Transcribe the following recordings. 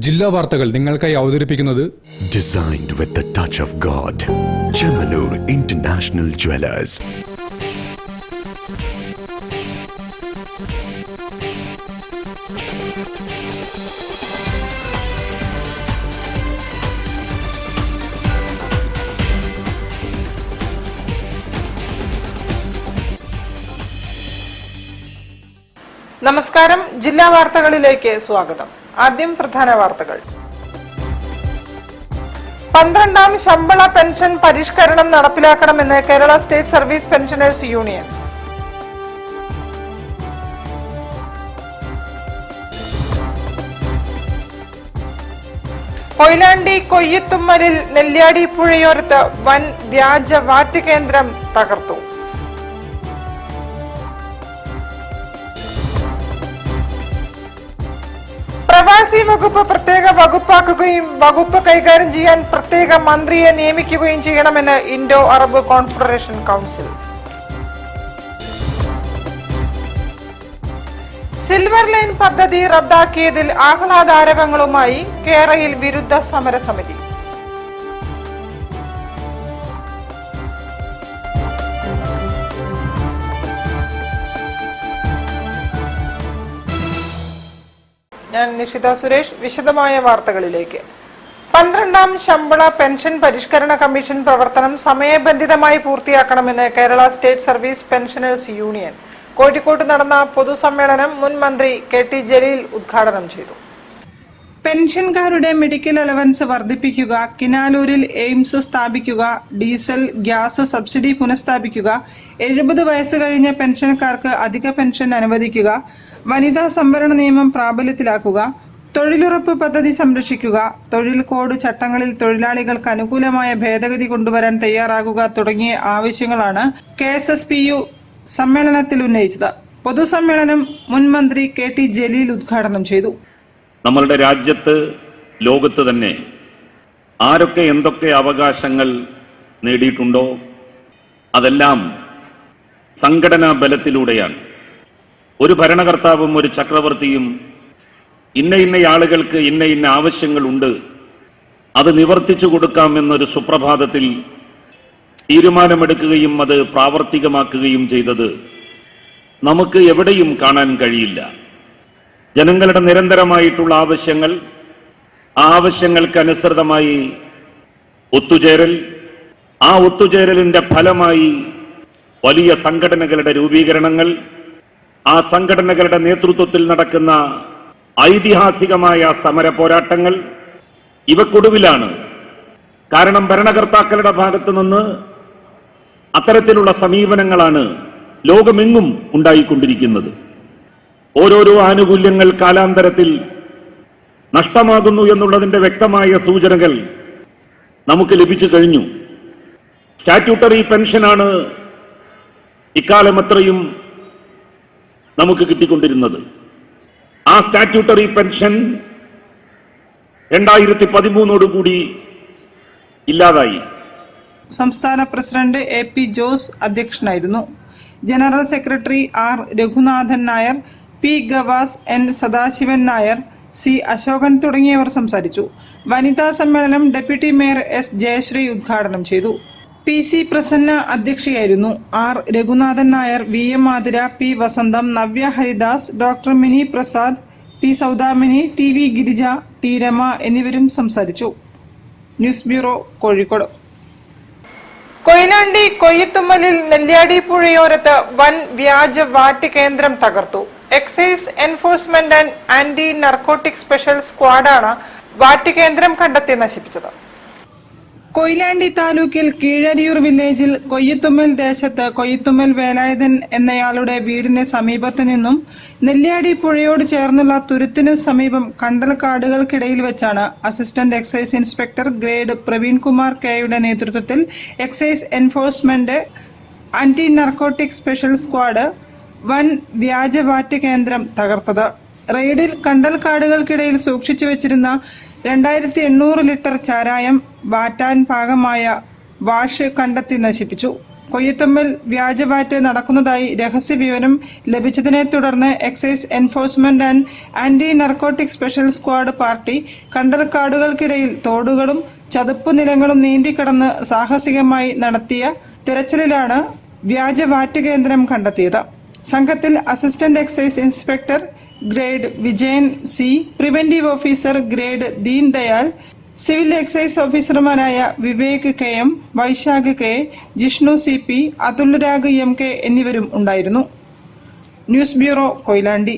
ജില്ലാ വാർത്തകൾ നിങ്ങൾക്കായി അവതരിപ്പിക്കുന്നത് Designed with the touch of God. Chemanur International Jewelers. നമസ്കാരം. ജില്ലാ വാർത്തകളിലേക്ക് സ്വാഗതം. ആദ്യം പ്രധാന വാർത്തകൾ. 12ാം ശമ്പള പെൻഷൻ പരിഷ്കരണം നടപ്പിലാക്കണമെന്ന് Kerala state service pensioners union. Koyilandy കൊയ്യത്തുമ്മലിൽ നെല്ലിയാടി പുഴയോരത്ത് വൻ വ്യാജ വാറ്റ് കേന്ദ്രം തകർത്തു. പ്രവാസി വകുപ്പ് പ്രത്യേക വകുപ്പാക്കുകയും വകുപ്പ് കൈകാര്യം ചെയ്യാൻ പ്രത്യേക മന്ത്രിയെ നിയമിക്കുകയും ചെയ്യണമെന്ന് Indo Arab confederation council. Silver line പദ്ധതി റദ്ദാക്കിയതിൽ ആഹ്ലാദാരവങ്ങളുമായി കേരളയിൽ വിരുദ്ധ സമരസമിതി. ഞാൻ നിഷിത സുരേഷ്. വിശദമായ വാർത്തകളിലേക്ക്. 12ാം ശമ്പള പെൻഷൻ പരിഷ്കരണ കമ്മീഷൻ പ്രവർത്തനം സമയബന്ധിതമായി പൂർത്തിയാക്കണമെന്ന് Kerala state service pensioners union. കോഴിക്കോട്ട് നടന്ന പൊതുസമ്മേളനം മുൻ മന്ത്രി KT ജലീൽ ഉദ്ഘാടനം ചെയ്തു. പെൻഷൻകാരുടെ മെഡിക്കൽ അലവൻസ് വർദ്ധിപ്പിക്കുക, കിനാലൂരിൽ എയിംസ് സ്ഥാപിക്കുക, ഡീസൽ ഗ്യാസ് സബ്സിഡി പുനഃസ്ഥാപിക്കുക, 70 വയസ്സ് കഴിഞ്ഞ പെൻഷൻകാർക്ക് അധിക പെൻഷൻ അനുവദിക്കുക, വനിതാ സംവരണ നിയമം പ്രാബല്യത്തിലാക്കുക, തൊഴിലുറപ്പ് പദ്ധതി സംരക്ഷിക്കുക, തൊഴിൽ കോഡ് ചട്ടങ്ങളിൽ തൊഴിലാളികൾക്ക് അനുകൂലമായ ഭേദഗതി കൊണ്ടുവരാൻ തയ്യാറാകുക തുടങ്ങിയ ആവശ്യങ്ങളാണ് KSSPU സമ്മേളനത്തിൽ ഉന്നയിച്ചത്. പൊതുസമ്മേളനം മുൻ മന്ത്രി KT ജലീൽ ഉദ്ഘാടനം ചെയ്തു. നമ്മളുടെ രാജ്യത്ത്, ലോകത്ത് തന്നെ ആരൊക്കെ എന്തൊക്കെ അവകാശങ്ങൾ നേടിയിട്ടുണ്ടോ അതെല്ലാം സംഘടനാ ബലത്തിലൂടെയാണ്. ഒരു ഭരണകർത്താവും ഒരു ചക്രവർത്തിയും ഇന്ന ആളുകൾക്ക് ഇന്ന ആവശ്യങ്ങളുണ്ട്, അത് നിവർത്തിച്ചു കൊടുക്കാമെന്നൊരു സുപ്രഭാതത്തിൽ തീരുമാനമെടുക്കുകയും അത് പ്രാവർത്തികമാക്കുകയും ചെയ്തത് നമുക്ക് എവിടെയും കാണാൻ കഴിയില്ല. ജനങ്ങളുടെ നിരന്തരമായിട്ടുള്ള ആവശ്യങ്ങൾ, ആ ആവശ്യങ്ങൾക്കനുസൃതമായി ഒത്തുചേരൽ, ആ ഒത്തുചേരലിന്റെ ഫലമായി വലിയ സംഘടനകളുടെ രൂപീകരണങ്ങൾ, ആ സംഘടനകളുടെ നേതൃത്വത്തിൽ നടക്കുന്ന ഐതിഹാസികമായ സമര പോരാട്ടങ്ങൾ, ഇവക്കൊടുവിലാണ്. കാരണം ഭരണകർത്താക്കളുടെ ഭാഗത്തു നിന്ന് അത്തരത്തിലുള്ള സമീപനങ്ങളാണ് ലോകമെങ്ങും ഉണ്ടായിക്കൊണ്ടിരിക്കുന്നത്. ഓരോരോ ആനുകൂല്യങ്ങൾ കാലാന്തരത്തിൽ നഷ്ടമാകുന്നു എന്നുള്ളതിന്റെ വ്യക്തമായ സൂചനകൾ നമുക്ക് ലഭിച്ചു കഴിഞ്ഞു. സ്റ്റാറ്റ്യൂട്ടറി പെൻഷനാണ് ഇക്കാലം അത്രയും നമുക്ക് കിട്ടിക്കൊണ്ടിരുന്നത്. ആ സ്റ്റാറ്റ്യൂട്ടറി പെൻഷൻ 2013 ഇല്ലാതായി. സംസ്ഥാന പ്രസിഡന്റ് AP ജോസ് അധ്യക്ഷനായിരുന്നു. General secretary R Raghunathan Nair, P Gavas, N Sadasivan Nair, C Ashokan തുടങ്ങിയവർ സംസാരിച്ചു. വനിതാ സമ്മേളനം ഡെപ്യൂട്ടി മേയർ S ജയശ്രീ ഉദ്ഘാടനം ചെയ്തു. PC Prasanna അധ്യക്ഷയായിരുന്നു. R Raghunathan Nair, VM Athira, P Vasantham, Navya Haridas, doctor Mini Prasad, P Saudamini, TV Girija, T Rama എന്നിവരും സംസാരിച്ചു. News bureau, Kozhikode. കൊയിലാണ്ടി കൊയ്യത്തുമ്മലിൽ നെല്ലിയാടി പുഴയോരത്ത് വൻ വ്യാജ വാറ്റ് കേന്ദ്രം തകർത്തു. Excise enforcement and anti narcotic special സ്ക്വാഡാണ് വാറ്റ് കേന്ദ്രം കണ്ടെത്തി നശിപ്പിച്ചത്. കൊയിലാണ്ടി താലൂക്കിൽ കീഴരിയൂർ വില്ലേജിൽ കൊയ്യത്തുമ്മൽ ദേശത്ത് കൊയ്യത്തുമ്മൽ വേലായുധൻ എന്നയാളുടെ വീടിന് സമീപത്ത് നിന്നും നെല്ലിയാടി പുഴയോട് ചേർന്നുള്ള തുരുത്തിനു സമീപം കണ്ടൽക്കാടുകൾക്കിടയിൽ വെച്ചാണ് assistant excise inspector grade Praveen Kumar കെയുടെ നേതൃത്വത്തിൽ excise enforcement anti narcotic special squad വൻ വ്യാജ വാറ്റ് കേന്ദ്രം തകർത്തത്. റെയ്ഡിൽ കണ്ടൽക്കാടുകൾക്കിടയിൽ സൂക്ഷിച്ചു വെച്ചിരുന്ന 2800 ലിറ്റർ ചാരായം വാറ്റാൻ പാകമായ വാഷ് കണ്ടെത്തി നശിപ്പിച്ചു. കൊയ്യത്തുമ്മൽ വ്യാജവാറ്റ് നടക്കുന്നതായി രഹസ്യ വിവരം ലഭിച്ചതിനെ തുടർന്ന് excise enforcement and anti narcotic special squad party കണ്ടൽക്കാടുകൾക്കിടയിൽ തോടുകളും ചതുപ്പു നിലങ്ങളും നീന്തിക്കടന്ന് സാഹസികമായി നടത്തിയ തിരച്ചിലിലാണ് വ്യാജവാറ്റ് കേന്ദ്രം കണ്ടെത്തിയത്. സംഘത്തിൽ assistant excise inspector grade Vijayan C, preventive officer grade Deen Dayal, civil excise ഓഫീസർമാരായ Vivek K M, Vaishakh K, Jishnu C P, Athulrag M K എന്നിവരും ഉണ്ടായിരുന്നു. News bureau, Koyilandy.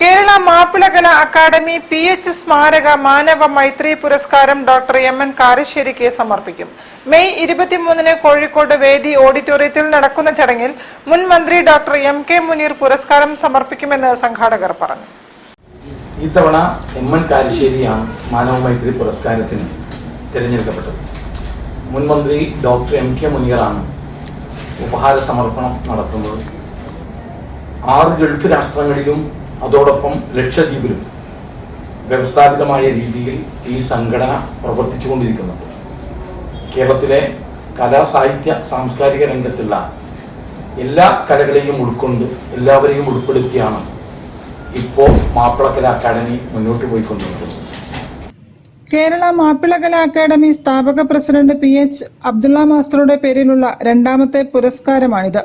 Kerala Mappilakala academy PH സ്മാരക മാനവ മൈത്രി പുരസ്കാരം ഡോക്ടർ MN കാരശ്ശേരിക്ക് സമർപ്പിക്കും. മെയ് 23 കോഴിക്കോട് വേദി ഓഡിറ്റോറിയത്തിൽ നടക്കുന്ന ചടങ്ങിൽ മുൻ മന്ത്രി ഡോക്ടർ MK മുനീർ പുരസ്കാരം സമർപ്പിക്കുമെന്ന് സംഘാടകർ പറഞ്ഞു. ഇത്തവണ MN കാരശ്ശേരിയാണ് മാനവ മൈത്രി പുരസ്കാരത്തിന് തിരഞ്ഞെടുക്കപ്പെട്ടത്. മുൻ മന്ത്രി ഡോക്ടർ MK മുനീറാണ് ഉപഹാര സമർപ്പണം നടത്തുന്നത്. 6 ഗൾഫ് രാഷ്ട്രങ്ങളിലും അതോടൊപ്പം ലക്ഷദ്വീപിലും വ്യവസ്ഥാപിതമായ രീതിയിൽ ഈ സംഘടന പ്രവർത്തിച്ചുകൊണ്ടിരിക്കുന്നുണ്ട്. കേരളത്തിലെ കലാ സാഹിത്യ സാംസ്കാരിക രംഗത്തുള്ള എല്ലാ കലകളെയും ഉൾക്കൊണ്ട് എല്ലാവരെയും ഉൾപ്പെടുത്തിയാണ് ഇപ്പോൾ മാപ്പിളകല അക്കാദമി മുന്നോട്ട് പോയിക്കൊണ്ടിരിക്കുന്നത്. കേരള മാപ്പിളകല അക്കാദമി സ്ഥാപക പ്രസിഡന്റ് PH അബ്ദുള്ള മാസ്റ്ററുടെ പേരിലുള്ള 2ാമത്തെ പുരസ്കാരമാണിത്.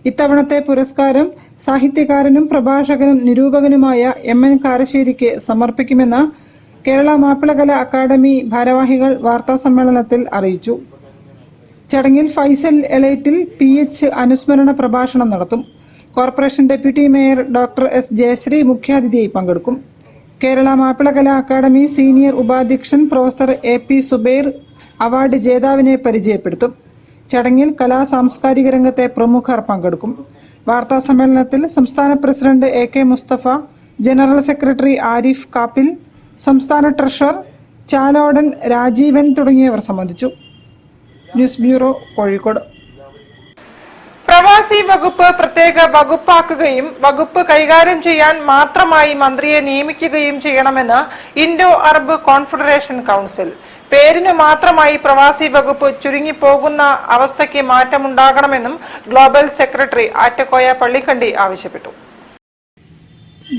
ഇത്തവണത്തെ പുരസ്കാരം സാഹിത്യകാരനും പ്രഭാഷകനും നിരൂപകനുമായ MN കാരശ്ശേരിക്ക് സമർപ്പിക്കുമെന്ന് കേരള മാപ്പിളകല അക്കാദമി ഭാരവാഹികൾ വാർത്താസമ്മേളനത്തിൽ അറിയിച്ചു. ചടങ്ങിൽ ഫൈസൽ എളേറ്റിൽ PH അനുസ്മരണ പ്രഭാഷണം നടത്തും. Corporation deputy mayor doctor S Jayashree മുഖ്യാതിഥിയായി പങ്കെടുക്കും. കേരള മാപ്പിളകല അക്കാദമി സീനിയർ ഉപാധ്യക്ഷൻ പ്രൊഫസർ AP സുബൈർ അവാർഡ് ജേതാവിനെ പരിചയപ്പെടുത്തും. ചടങ്ങിൽ കലാ സാംസ്കാരിക രംഗത്തെ പ്രമുഖർ പങ്കെടുക്കും. വാർത്താ സമ്മേളനത്തിൽ സംസ്ഥാന president AK Mustafa, general secretary Arif Kappil, സംസ്ഥാന ട്രഷറർ ചാലോടൻ രാജീവൻ തുടങ്ങിയവർ സംബന്ധിച്ചു. News bureau, Kozhikode. പ്രവാസി വകുപ്പ് പ്രത്യേക വകുപ്പാക്കുകയും വകുപ്പ് കൈകാര്യം ചെയ്യാൻ മാത്രമായി മന്ത്രിയെ നിയമിക്കുകയും ചെയ്യണമെന്ന് ഇൻഡോ അറബ് കോൺഫെഡറേഷൻ കൗൺസിൽ. പേരിനു മാത്രമായി പ്രവാസി വകുപ്പ് ചുരുങ്ങിപ്പോകുന്ന അവസ്ഥയ്ക്ക് മാറ്റമുണ്ടാകണമെന്നും ഗ്ലോബൽ സെക്രട്ടറി ആറ്റക്കോയ പള്ളിക്കണ്ടി ആവശ്യപ്പെട്ടു.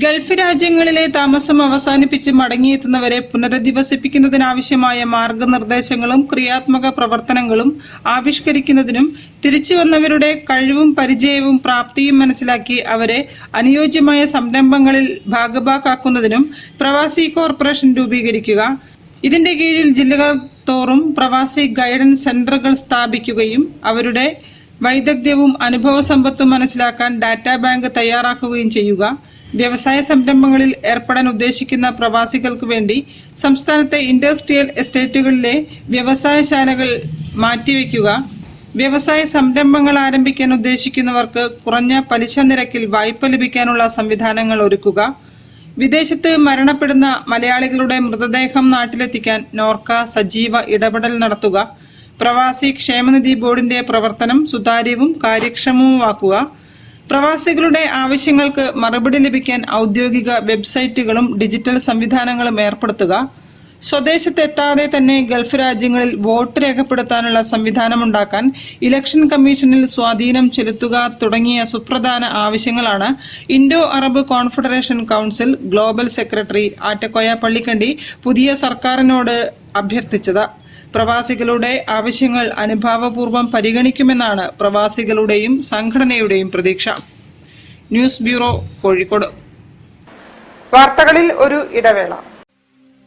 ഗൾഫ് രാജ്യങ്ങളിലെ താമസം അവസാനിപ്പിച്ച് മടങ്ങിയെത്തുന്നവരെ പുനരധിവസിപ്പിക്കുന്നതിനാവശ്യമായ മാർഗനിർദ്ദേശങ്ങളും ക്രിയാത്മക പ്രവർത്തനങ്ങളും ആവിഷ്കരിക്കുന്നതിനും തിരിച്ചുവന്നവരുടെ കഴിവും പരിചയവും പ്രാപ്തിയും മനസ്സിലാക്കി അവരെ അനുയോജ്യമായ സംരംഭങ്ങളിൽ ഭാഗഭാക്കാക്കുന്നതിനും പ്രവാസി കോർപ്പറേഷൻ രൂപീകരിക്കുക. ഇതിന്റെ കീഴിൽ ജില്ലകൾ തോറും പ്രവാസി ഗൈഡൻസ് സെന്ററുകൾ സ്ഥാപിക്കുകയും അവരുടെ വൈദഗ്ധ്യവും അനുഭവ സമ്പത്തും മനസ്സിലാക്കാൻ ഡാറ്റാ ബാങ്ക് തയ്യാറാക്കുകയും ചെയ്യുക. വ്യവസായ സംരംഭങ്ങളിൽ ഏർപ്പെടാൻ ഉദ്ദേശിക്കുന്ന പ്രവാസികൾക്ക് വേണ്ടി സംസ്ഥാനത്തെ ഇൻഡസ്ട്രിയൽ എസ്റ്റേറ്റുകളിലെ വ്യവസായശാലകൾ മാറ്റിവെക്കുക. വ്യവസായ സംരംഭങ്ങൾ ആരംഭിക്കാൻ ഉദ്ദേശിക്കുന്നവർക്ക് കുറഞ്ഞ പലിശ നിരക്കിൽ വായ്പ ലഭിക്കാനുള്ള സംവിധാനങ്ങൾ ഒരുക്കുക. വിദേശത്ത് മരണപ്പെടുന്ന മലയാളികളുടെ മൃതദേഹം നാട്ടിലെത്തിക്കാൻ നോർക്ക സജീവ ഇടപെടൽ നടത്തുക. പ്രവാസി ക്ഷേമനിധി ബോർഡിന്റെ പ്രവർത്തനം സുതാര്യവും കാര്യക്ഷമവുമാക്കുക. പ്രവാസികളുടെ ആവശ്യങ്ങൾക്ക് മറുപടി ലഭിക്കാൻ ഔദ്യോഗിക വെബ്സൈറ്റുകളും ഡിജിറ്റൽ സംവിധാനങ്ങളും ഏർപ്പെടുത്തുക. സ്വദേശത്തെത്താതെ തന്നെ ഗൾഫ് രാജ്യങ്ങളിൽ വോട്ട് രേഖപ്പെടുത്താനുള്ള സംവിധാനമുണ്ടാക്കാൻ ഇലക്ഷൻ കമ്മീഷനിൽ സ്വാധീനം ചെലുത്തുക തുടങ്ങിയ സുപ്രധാന ആവശ്യങ്ങളാണ് Indo Arab confederation council global secretary Attakoya Pallikkandi പുതിയ സർക്കാരിനോട് അഭ്യർത്ഥിച്ചത്. പ്രവാസികളുടെ ആവശ്യങ്ങൾ അനുഭാവപൂർവ്വം പരിഗണിക്കുമെന്നാണ് പ്രവാസികളുടെയും സംഘടനയുടെയും പ്രതീക്ഷ. News bureau, Kozhikode. വാർത്തകളിൽ ഒരു ഇടവേള.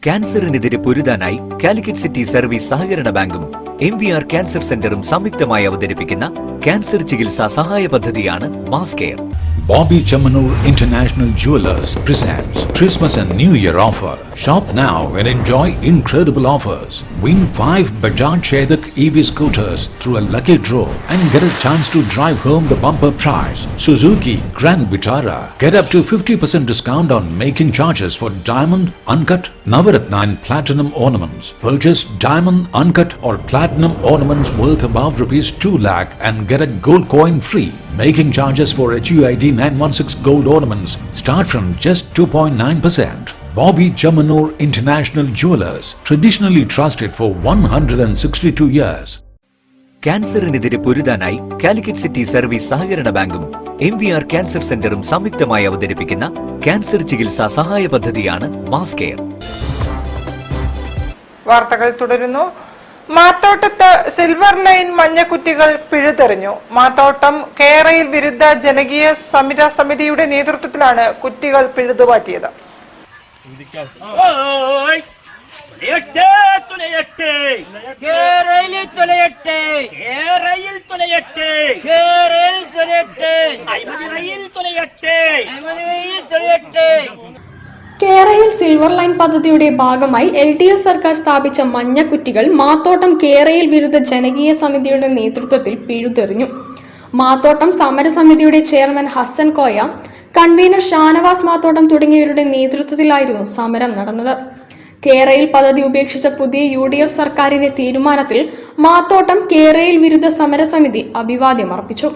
ക്യാൻസറിനെതിരെ പൊരുതാനായി കാലിക്കറ്റ് സിറ്റി സർവീസ് സഹകരണ ബാങ്കും MVR ക്യാൻസർ സെന്ററും സംയുക്തമായി അവതരിപ്പിക്കുന്ന ക്യാൻസർ ചികിത്സാ സഹായ പദ്ധതിയാണ് mass care. Bobby Chamanur International Jewelers presents Christmas and New Year offer. Shop now and enjoy incredible offers. Win 5 Bajaj Chetak EV scooters through a lucky draw and get a chance to drive home the bumper prize. Suzuki Grand Vitara. Get up to 50% discount on making charges for diamond, uncut, Navaratna and platinum ornaments. Purchase diamond, uncut or platinum ornaments worth above ₹2 lakh and get a gold coin free. Making charges for HUID 916 gold ornaments start from just 2.9%. Bobby Chamanur International Jewelers, traditionally trusted for 162 years. ക്യാൻസറിനെതിരെ പൊരുതാനായി Calicut city service സഹകരണ ബാങ്കും MVR cancer സെന്ററും സംയുക്തമായി അവതരിപ്പിക്കുന്ന cancer ചികിത്സാ സഹായ പദ്ധതിയാണ് മാസ് കെയർ. വാർത്തകൾ തുടരുന്നു. മാത്തോട്ടത്ത് സിൽവർ ലൈൻ മഞ്ഞക്കുറ്റികൾ പിഴുതെറിഞ്ഞു. മാത്തോട്ടം കേരയിൽ വിരുദ്ധ ജനകീയ സമിതിയുടെ നേതൃത്വത്തിലാണ് കുറ്റികൾ പിഴുതുമാറ്റിയത്. കേരയിൽ സിൽവർ ലൈൻ പദ്ധതിയുടെ ഭാഗമായി LDF സർക്കാർ സ്ഥാപിച്ച മഞ്ഞക്കുറ്റികൾ മാത്തോട്ടം കേരയിൽ വിരുദ്ധ ജനകീയ സമിതിയുടെ നേതൃത്വത്തിൽ പിഴുതെറിഞ്ഞു. മാത്തോട്ടം സമരസമിതിയുടെ ചെയർമാൻ ഹസൻ കോയ, കൺവീനർ ഷാനവാസ് മാത്തോട്ടം തുടങ്ങിയവരുടെ നേതൃത്വത്തിലായിരുന്നു സമരം നടന്നത്. കേരയിൽ പദ്ധതി ഉപേക്ഷിച്ച പുതിയ UDF സർക്കാരിന്റെ തീരുമാനത്തിൽ മാത്തോട്ടം കേരയിൽ വിരുദ്ധ സമരസമിതി അഭിവാദ്യം അർപ്പിച്ചു.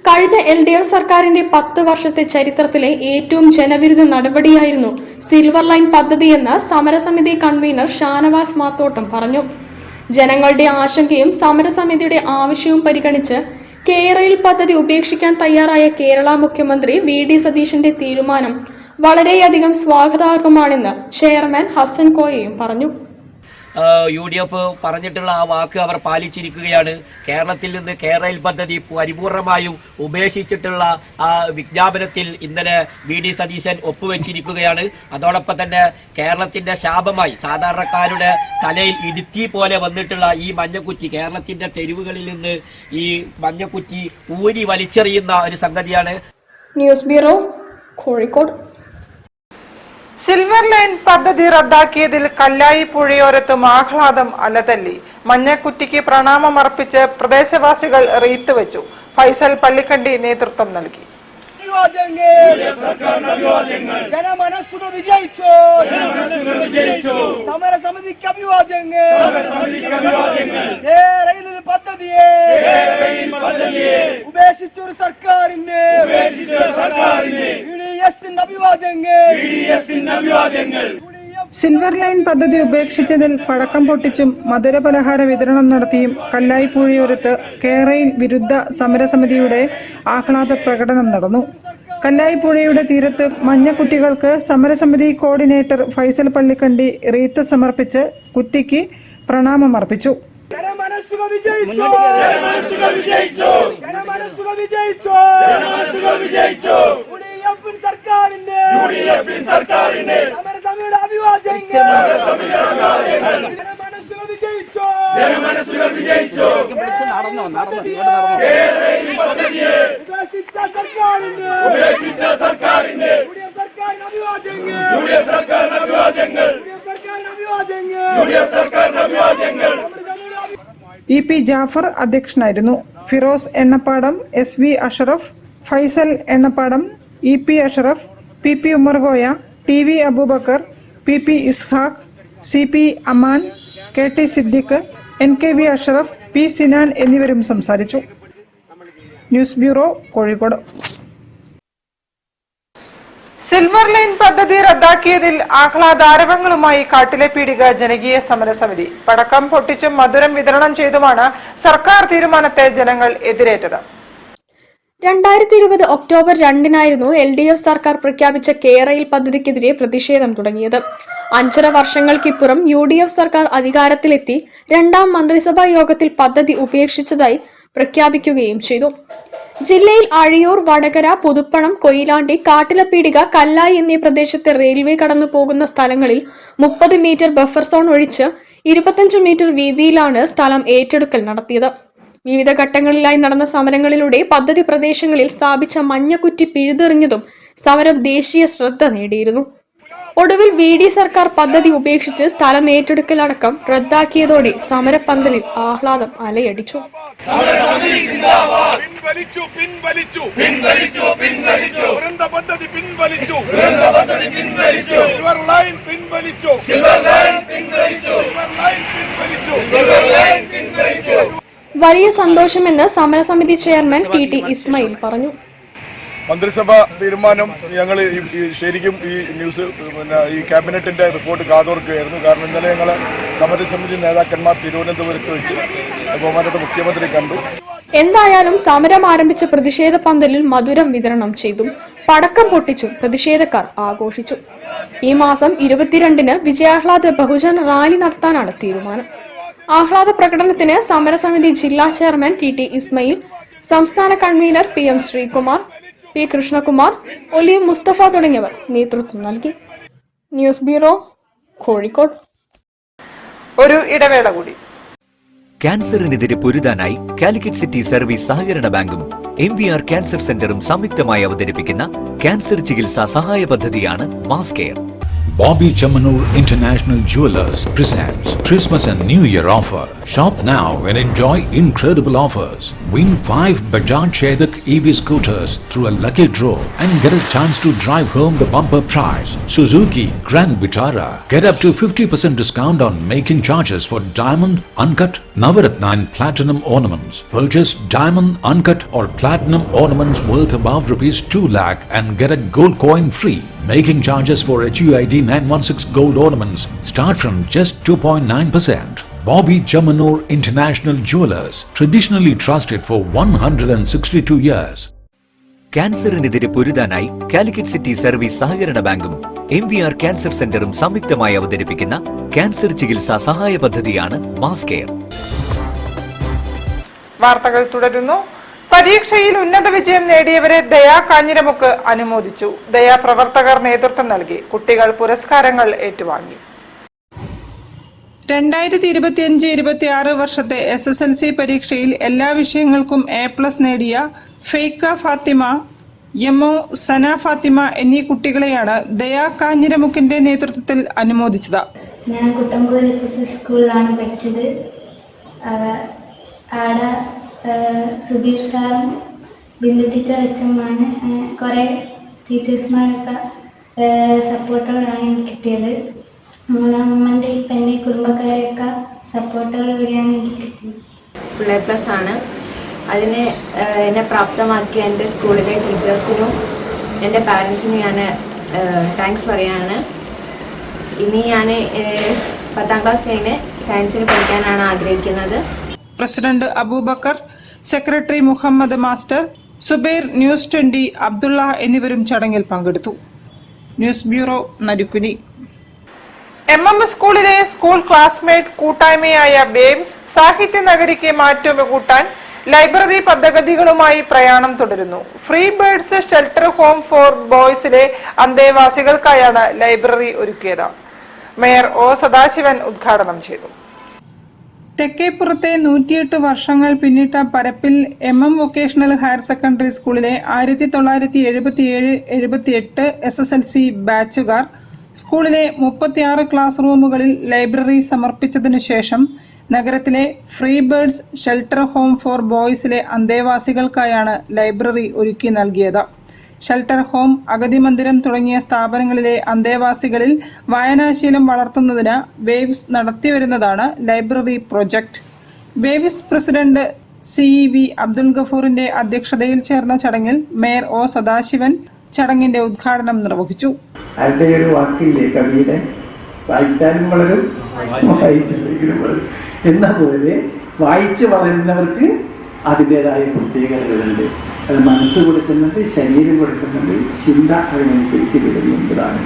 കഴിഞ്ഞ LDF സർക്കാരിന്റെ 10 വർഷത്തെ ചരിത്രത്തിലെ ഏറ്റവും ജനവിരുദ്ധ നടപടിയായിരുന്നു സിൽവർ ലൈൻ പദ്ധതിയെന്ന് സമരസമിതി കൺവീനർ ഷാനവാസ് മാത്തോട്ടം പറഞ്ഞു. ജനങ്ങളുടെ ആശങ്കയും സമരസമിതിയുടെ ആവശ്യവും പരിഗണിച്ച് കേരയിൽ പദ്ധതി ഉപേക്ഷിക്കാൻ തയ്യാറായ കേരള മുഖ്യമന്ത്രി VD സതീശന്റെ തീരുമാനം വളരെയധികം സ്വാഗതാർഹമാണെന്ന് ചെയർമാൻ ഹസൻ കോയയും പറഞ്ഞു. UDF പറഞ്ഞിട്ടുള്ള ആ വാക്ക് അവർ പാലിച്ചിരിക്കുകയാണ്. കേരളത്തിൽ നിന്ന് കേരയിൽ പദ്ധതി പരിപൂർണമായും ഉപേക്ഷിച്ചിട്ടുള്ള ആ വിജ്ഞാപനത്തിൽ ഇന്നലെ VD സതീശൻ ഒപ്പുവെച്ചിരിക്കുകയാണ്. അതോടൊപ്പം തന്നെ കേരളത്തിന്റെ ശാപമായി സാധാരണക്കാരുടെ തലയിൽ ഇടുത്തി പോലെ വന്നിട്ടുള്ള ഈ മഞ്ഞക്കുറ്റി, കേരളത്തിന്റെ തെരുവുകളിൽ നിന്ന് ഈ മഞ്ഞക്കുറ്റി ഊരി വലിച്ചെറിയുന്ന ഒരു സംഗതിയാണ്. News bureau, Kozhikode. Silver line പദ്ധതി റദ്ദാക്കിയതിൽ കല്ലായി പുഴയോരത്തും ആഹ്ലാദം അലതല്ലി. മഞ്ഞക്കുറ്റിക്ക് പ്രണാമം അർപ്പിച്ച് പ്രദേശവാസികൾ റീത്ത് വെച്ചു. ഫൈസൽ പള്ളിക്കണ്ടി നേതൃത്വം നൽകി. ജനമനസ്സുകൾ വിജയിച്ചു. സമരസമിതിക്ക് അഭിവാദ്യങ്ങൾ. കേരള പദ്ധതിയെ ഉപേക്ഷിച്ചൊരു സർക്കാരിന് അഭിവാദ്യങ്ങൾ. സിൽവർ ലൈൻ പദ്ധതി ഉപേക്ഷിച്ചതിൽ പടക്കം പൊട്ടിച്ചും മധുരപലഹാര വിതരണം നടത്തിയും കല്ലായി പുഴയോരത്ത് കേരയിൽ വിരുദ്ധ സമരസമിതിയുടെ ആഹ്ലാദ പ്രകടനം നടന്നു. കല്ലായി പുഴയുടെ തീരത്ത് മഞ്ഞക്കുറ്റികൾക്ക് സമരസമിതി കോർഡിനേറ്റർ ഫൈസൽ പള്ളിക്കണ്ടി റീത്ത് സമർപ്പിച്ച് കുറ്റിക്ക് പ്രണാമം അർപ്പിച്ചു. ജനമനസ്സുകൾ വിജയിച്ചു. സർക്കാരിന്റെ സമരസമിതിയുടെ അഭിവാദ്യങ്ങൾ. ജനമനസ്സുകൾ വിജയിച്ചു. ഉപേക്ഷിച്ച സർക്കാരിന്റെ അഭിവാദ്യങ്ങൾ. EP ജാഫർ അധ്യക്ഷനായിരുന്നു. Firoz എണ്ണപ്പാടം, SV Ashraf, Faisal എണ്ണപ്പാടം, EP Ashraf, PP ഉമർഗോയ, TV Abubakar, PP Ishaq, CP Aman, KT Siddique, NKV Ashraf, P Sinan എന്നിവരും സംസാരിച്ചു. News bureau, Kozhikode. Silver line പദ്ധതി റദ്ദാക്കിയതിൽ ആഹ്ലാദാരവങ്ങളുമായി കാട്ടിലെ പീടിക ജനകീയ സമരസമിതി പടക്കം പൊട്ടിച്ചും മധുരം വിതരണം ചെയ്തുമാണ് സർക്കാർ തീരുമാനത്തെ ജനങ്ങൾ എതിരേറ്റത്. 2020 ഒക്ടോബർ 2-നായിരുന്നു LDF സർക്കാർ പ്രഖ്യാപിച്ച കേരയിൽ പദ്ധതിക്കെതിരെ പ്രതിഷേധം തുടങ്ങിയത്. 5.5 വർഷങ്ങൾക്കിപ്പുറം UDF സർക്കാർ അധികാരത്തിലെത്തി 2ാം മന്ത്രിസഭാ യോഗത്തിൽ പദ്ധതി ഉപേക്ഷിച്ചതായി പ്രഖ്യാപിക്കുകയും ചെയ്തു. ജില്ലയിൽ അഴിയൂർ, വടകര, പുതുപ്പണം, കൊയിലാണ്ടി, കാട്ടിലപ്പീടിക, കല്ലായി എന്നീ പ്രദേശത്തെ റെയിൽവേ കടന്നു പോകുന്ന സ്ഥലങ്ങളിൽ 30 മീറ്റർ ബഫർ സോൺ ഒഴിച്ച് 25 മീറ്റർ വീതിയിലാണ് സ്ഥലം ഏറ്റെടുക്കൽ നടത്തിയത്. വിവിധ ഘട്ടങ്ങളിലായി നടന്ന സമരങ്ങളിലൂടെ പദ്ധതി പ്രദേശങ്ങളിൽ സ്ഥാപിച്ച മഞ്ഞക്കുറ്റി പിഴുതെറിഞ്ഞതും സമരം ദേശീയ ശ്രദ്ധ നേടിയിരുന്നു. ഒടുവിൽ VD സർക്കാർ പദ്ധതി ഉപേക്ഷിച്ച് സ്ഥലം ഏറ്റെടുക്കലടക്കം റദ്ദാക്കിയതോടെ സമരപ്പന്തലിൽ ആഹ്ലാദം അലയടിച്ചു. വലിയ സന്തോഷമെന്ന് സമരസമിതി ചെയർമാൻ PT ഇസ്മായിൽ പറഞ്ഞു. മന്ത്രിസഭ തീരുമാനം ഞങ്ങൾ ശരിക്കും ഈ ന്യൂസ് ഈ ക്യാബിനറ്റിന്റെ റിപ്പോർട്ട് കാതോർക്കുകയായിരുന്നു. കാരണം ഇന്നലെ ഞങ്ങൾ സമരസമിതി നേതാക്കന്മാർ തിരുവനന്തപുരത്ത് വെച്ച് ബഹുമാനപ്പെട്ട മുഖ്യമന്ത്രി കണ്ടു. എന്തായാലും സമരം ആരംഭിച്ച പ്രതിഷേധ പന്തലിൽ മധുരം വിതരണം ചെയ്തു, പടക്കം പൊട്ടിച്ചും പ്രതിഷേധക്കാർ ആഘോഷിച്ചു. ഈ മാസം 22-ന് വിജയാഹ്ലാദ ബഹുജൻ റാലി നടത്താനാണ് തീരുമാനം. ആഹ്ലാദ പ്രകടനത്തിന് സമരസമിതി ജില്ലാ ചെയർമാൻ ടി ഇസ്മയിൽ, സംസ്ഥാന convener PM Sreekumar, P Krishnakumar, Olive Mustafa തുടങ്ങിയവർ നേതൃത്വം നൽകി. News bureau, Kozhikode. ഒരു ഇടവേള കൂടി. ക്യാൻസറിനെതിരെ പൊരുതാനായി കാലിക്കറ്റ് സിറ്റി സർവീസ് സഹകരണ ബാങ്കും MVR ക്യാൻസർ സെന്ററും സംയുക്തമായി അവതരിപ്പിക്കുന്ന ക്യാൻസർ ചികിത്സാ സഹായ പദ്ധതിയാണ് mass care. Bobby Chamanur International Jewelers presents Christmas and New Year offer. Shop now and enjoy incredible offers. Win 5 Bajaj Chetak EV scooters through a lucky draw and get a chance to drive home the bumper prize. Suzuki Grand Vitara. Get up to 50% discount on making charges for diamond, uncut, Navaratna and platinum ornaments. Purchase diamond, uncut or platinum ornaments worth above ₹2 lakh and get a gold coin free. Making charges for HUID 916 gold ornaments start from just 2.9%. Bobby Chamanur International Jewelers, traditionally trusted for 162 years. ക്യാൻസറിനെതിരെ പൊരുതാനായി Calicut city service സഹകരണ ബാങ്കും MVR cancer സെന്ററും സംയുക്തമായി അവതരിപ്പിക്കുന്ന cancer ചികിത്സാ സഹായ പദ്ധതിയാണ് മാസ് കെയർ. വാർത്തകൾ തുടരുന്നു. പരീക്ഷയിൽ ഉന്നത വിജയം നേടിയവരെ ദയാ കാഞ്ഞിരമുക്ക് അനുമോദിച്ചു. ദയാ പ്രവർത്തകർ നേതൃത്വം നൽകി. കുട്ടികൾ പുരസ്കാരങ്ങൾ ഏറ്റുവാങ്ങി. 2025-26 വർഷത്തെ SSLC പരീക്ഷയിൽ എല്ലാ വിഷയങ്ങൾക്കും A+ നേടിയ ഫെയ്ക്ക ഫാത്തിമ, യമോ, സന ഫാത്തിമ എന്നീ കുട്ടികളെയാണ് ദയാ കാഞ്ഞിരമുക്കിന്റെ നേതൃത്വത്തിൽ അനുമോദിച്ചത്. ഞാൻ കുട്ടമ്പൂർ HSS സ്കൂളിലാണ് പഠിച്ചത്. അവിടെ സുധീർ സാറും ബിന്ദു ടീച്ചർ അച്ഛമ്മാണ്, കുറേ ടീച്ചേഴ്സ്മാരൊക്കെ സപ്പോർട്ടോടാണ് എനിക്ക് കിട്ടിയത്. മൂന്നാമ്മൻ്റെ തന്നെ കുടുംബക്കാരെയൊക്കെ സപ്പോർട്ടോടുകൂടിയാണ് എനിക്ക് കിട്ടിയത്. ഫുൾ A+ ആണ്. അതിനെ എന്നെ പ്രാപ്തമാക്കിയ എൻ്റെ സ്കൂളിലെ ടീച്ചേഴ്സിനും എൻ്റെ പാരൻസിനും ഞാൻ താങ്ക്സ് പറയാണ്. ഇനി ഞാൻ 10ാം ക്ലാസ് കഴിഞ്ഞ് സയൻസിന് പഠിക്കാനാണ് ആഗ്രഹിക്കുന്നത്. President Abubakar, secretary Muhammad master, Subair, news 20, Abdulla എന്നിവരും ചടങ്ങിൽ പങ്കെടുത്തു. News bureau, Narikkuni. MMS സ്കൂളിലെ സ്കൂൾ ക്ലാസ്മേറ്റ് കൂട്ടായ്മയായ വേവ്സ് സാഹിത്യ നഗരിക്ക് മാറ്റം കൂട്ടാൻ ലൈബ്രറി പദ്ധതികളുമായി പ്രയാണം തുടരുന്നു. Free birds shelter home for ബോയ്സിലെ അന്തേവാസികൾക്കായാണ് ലൈബ്രറി ഒരുക്കിയത്. മേയർ O സദാശിവൻ ഉദ്ഘാടനം ചെയ്തു. തെക്കേപ്പുറത്തെ 108 വർഷങ്ങൾ പിന്നിട്ട Parappil MM vocational higher secondary സ്കൂളിലെ 1977-78 SSLC ബാച്ചുകാർ സ്കൂളിലെ 36 ക്ലാസ് റൂമുകളിൽ ലൈബ്രറി സമർപ്പിച്ചതിനു ശേഷം നഗരത്തിലെ free birds shelter home for ബോയ്സിലെ അന്തേവാസികൾക്കായാണ് ലൈബ്രറി ഒരുക്കി നൽകിയത്. ഷെൽട്ടർ ഹോം, അഗതി മന്ദിരം തുടങ്ങിയ സ്ഥാപനങ്ങളിലെ അന്തേവാസികളിൽ വായനാശീലം വളർത്തുന്നതിന് വേവ്സ് നടത്തിവരുന്നതാണ് library project. Waves president CEV Abdul ഗഫൂറിന്റെ അധ്യക്ഷതയിൽ ചേർന്ന ചടങ്ങിൽ മേയർ O സദാശിവൻ ചടങ്ങിന്റെ ഉദ്ഘാടനം നിർവഹിച്ചു. ഒരു വാക്കില്ലേ കവിയുടെ, വായിച്ചാലും വളരും വായിച്ചില്ലെങ്കിലും വളരും എന്ന പോലെ വായിച്ച് വളരുന്നവർക്ക് അതിൻ്റെതായ പ്രത്യേകതകളുണ്ട്. അത് മനസ്സ് കൊടുക്കുന്നുണ്ട്, ശരീരം കൊടുക്കുന്നുണ്ട്, ചിന്ത അതിനനുസരിച്ച് വരുന്നതാണ്.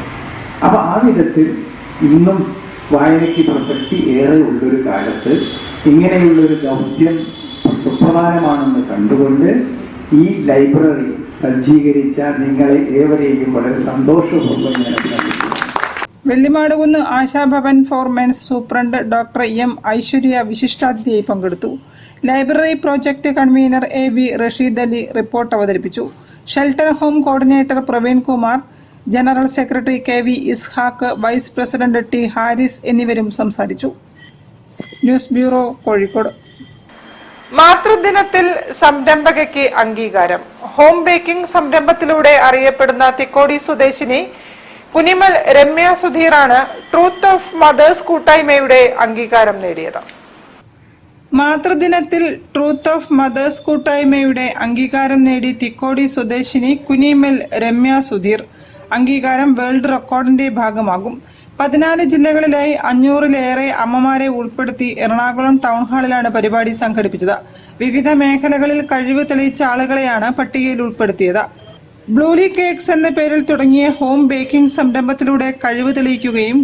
അപ്പോൾ ആ വിധത്തിൽ ഇന്നും വായനയ്ക്ക് പ്രസക്തി ഏറെ ഉള്ളൊരു കാലത്ത് ഇങ്ങനെയുള്ളൊരു ദൗത്യം സുപ്രധാനമാണെന്ന് കണ്ടുകൊണ്ട് ഈ ലൈബ്രറി സജ്ജീകരിച്ച നിങ്ങളെ ഏവരെയും വളരെ സന്തോഷപൂർവ്വം ഞാൻ അഭിനന്ദിക്കുന്നു. Vellimadukunnu Ashabhavan for men's superintendent doctor M Aishwarya വിശിഷ്ടാതിഥിയായി പങ്കെടുത്തു. Library project convener AV Rasheed Ali report അവതരിപ്പിച്ചു. Shelter home coordinator Praveen Kumar, general secretary KV Ishaq, vice president T Haris എന്നിവരും സംസാരിച്ചു. News bureau, Kozhikode. മാതൃദിനത്തിൽ സംരംഭകയ്ക്ക് അംഗീകാരം. ഹോം ബേക്കിംഗ് സംരംഭത്തിലൂടെ അറിയപ്പെടുന്ന തിക്കോടി സ്വദേശിനി കുനിമൽ രമ്യ സുധീറാണ് ട്രൂത്ത് ഓഫ് മദേഴ്സ് കൂട്ടായ്മയുടെ അംഗീകാരം നേടിയത്. മാതൃദിനത്തിൽ ട്രൂത്ത് ഓഫ് മദേഴ്സ് കൂട്ടായ്മയുടെ അംഗീകാരം നേടി തിക്കോടി സ്വദേശിനി കുനിമൽ രമ്യ സുധീർ. അംഗീകാരം വേൾഡ് റെക്കോർഡിന്റെ ഭാഗമാകും. 14 ജില്ലകളിലായി 500-ലേറെ അമ്മമാരെ ഉൾപ്പെടുത്തി എറണാകുളം ടൗൺ ഹാളിലാണ് പരിപാടി സംഘടിപ്പിച്ചത്. വിവിധ മേഖലകളിൽ കഴിവ് തെളിയിച്ച ആളുകളെയാണ് പട്ടികയിൽ ഉൾപ്പെടുത്തിയത്. ബ്ലൂലി കേക്ക്സ് എന്ന പേരിൽ തുടങ്ങിയ ഹോം ബേക്കിംഗ് സംരംഭത്തിലൂടെ കഴിവ് തെളിയിക്കുകയും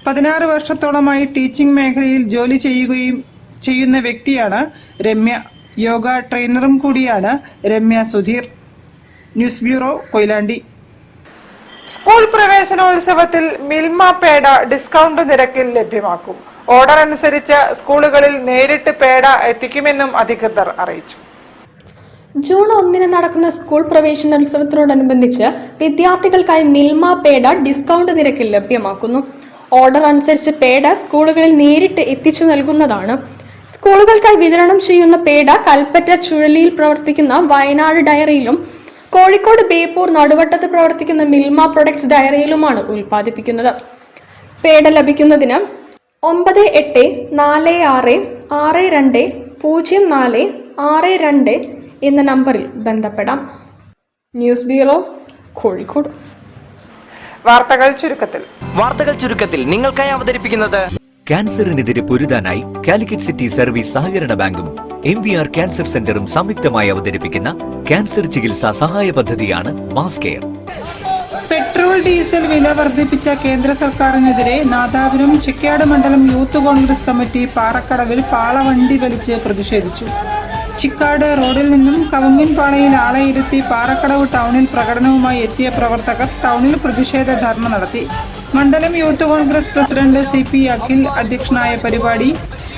16 വർഷത്തോളമായി ടീച്ചിംഗ് മേഖലയിൽ ജോലി ചെയ്യുന്ന വ്യക്തിയാണ് രമ്യ. യോഗ ട്രെയിനറും കൂടിയാണ് Ramya Sudheer. News bureau, Koyilandy. School പ്രവേശനോത്സവത്തിൽ മിൽമ പേട ഡിസ്കൗണ്ട് നിരക്കിൽ ലഭ്യമാക്കും. ഓർഡർ അനുസരിച്ച് സ്കൂളുകളിൽ നേരിട്ട് പേട എത്തിക്കുമെന്നും അധികൃതർ അറിയിച്ചു. ജൂൺ 1 നടക്കുന്ന സ്കൂൾ പ്രവേശനോത്സവത്തിനോടനുബന്ധിച്ച് വിദ്യാർത്ഥികൾക്കായി മിൽമ പേട ഡിസ്കൗണ്ട് നിരക്കിൽ ലഭ്യമാക്കുന്നു. ഓർഡർ അനുസരിച്ച് പേട സ്കൂളുകളിൽ നേരിട്ട് എത്തിച്ചു നൽകുന്നതാണ്. സ്കൂളുകൾക്കായി വിതരണം ചെയ്യുന്ന പേട കൽപ്പറ്റ ചുഴലിയിൽ പ്രവർത്തിക്കുന്ന വയനാട് ഡയറിയിലും കോഴിക്കോട് ബേപ്പൂർ നടുവട്ടത്ത് പ്രവർത്തിക്കുന്ന മിൽമ പ്രൊഡക്ട്സ് ഡയറിയിലുമാണ് ഉൽപ്പാദിപ്പിക്കുന്നത്. പേട ലഭിക്കുന്നതിന് 984666200462 എന്ന നമ്പറിൽ ബന്ധപ്പെടാം. News bureau, Kozhikode. വാർത്തകൾ ചുരുക്കത്തിൽ നിങ്ങൾക്കായി അവതരിപ്പിക്കുന്നത് ക്യാൻസറിനെതിരെ പൊരുതാനായി കാലിക്കറ്റ് സിറ്റി സർവീസ് സഹകരണ ബാങ്കും MVR ക്യാൻസർ സെന്ററും സംയുക്തമായി അവതരിപ്പിക്കുന്ന ക്യാൻസർ ചികിത്സാ സഹായ പദ്ധതിയാണ് മാസ് കെയർ. പെട്രോൾ ഡീസൽ വില വർദ്ധിപ്പിച്ച കേന്ദ്ര സർക്കാരിനെതിരെ നാദാപുരം ചിക്കാട് മണ്ഡലം യൂത്ത് കോൺഗ്രസ് കമ്മിറ്റി പാറക്കടവിൽ പാളവണ്ടി വലിച്ച് പ്രതിഷേധിച്ചു. ചിക്കാട് റോഡിൽ നിന്നും കവുങ്ങിൻപാളയിൽ ആളെ ഇരുത്തി പാറക്കടവ് ടൗണിൽ പ്രകടനവുമായി എത്തിയ പ്രവർത്തകർ ടൗണിൽ പ്രതിഷേധ ധർണ നടത്തി. മണ്ഡലം youth Congress president CP Akhil അധ്യക്ഷനായ പരിപാടി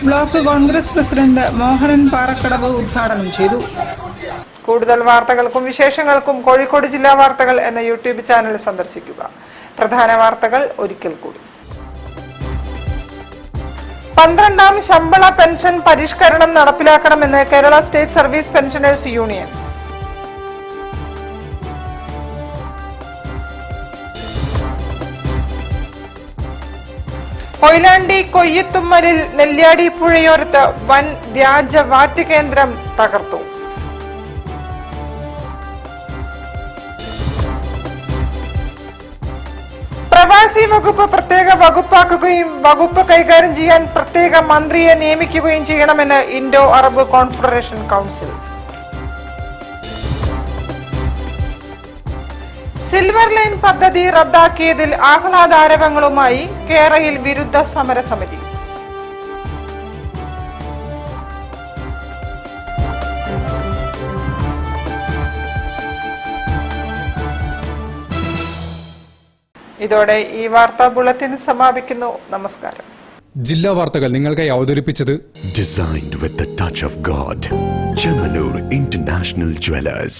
ബ്ലോക്ക് കോൺഗ്രസ് പ്രസിഡന്റ് മോഹനൻ പാറക്കടവ് ഉദ്ഘാടനം ചെയ്തു. കൂടുതൽ വാർത്തകൾക്കും വിശേഷങ്ങൾക്കും കോഴിക്കോട് ജില്ലാ വാർത്തകൾ എന്ന യൂട്യൂബ് ചാനൽ സന്ദർശിക്കുക. പ്രധാന വാർത്തകൾ ഒരിക്കൽ കൂടി. 12ാം ശമ്പള പെൻഷൻ പരിഷ്കരണം നടപ്പിലാക്കണമെന്ന് Kerala state service pensioners union. Koyilandy കൊയ്യത്തുമ്മലിൽ നെല്ലിയാടി പുഴയോരത്ത് വൻ വ്യാജ വാറ്റ് കേന്ദ്രം തകർത്തു. പ്രവാസി വകുപ്പ് പ്രത്യേക വകുപ്പാക്കുകയും വകുപ്പ് കൈകാര്യം ചെയ്യാൻ പ്രത്യേക മന്ത്രിയെ നിയമിക്കുകയും ചെയ്യണമെന്ന് Indo Arab confederation council. Silver line പദ്ധതി റദ്ദാക്കിയതിൽ ആഹ്ലാദാരവങ്ങളുമായി കേരളയിൽ വിരുദ്ധ സമരസമിതി. ഇതോടെ ഈ വാർത്താ ബുള്ളറ്റിൻ സമാപിക്കുന്നു. നമസ്കാരം. ജില്ലാ വാർത്തകൾ നിങ്ങൾക്കായി അവതരിപ്പിച്ചത് Designed with the touch of God. Chemanur International Jewelers.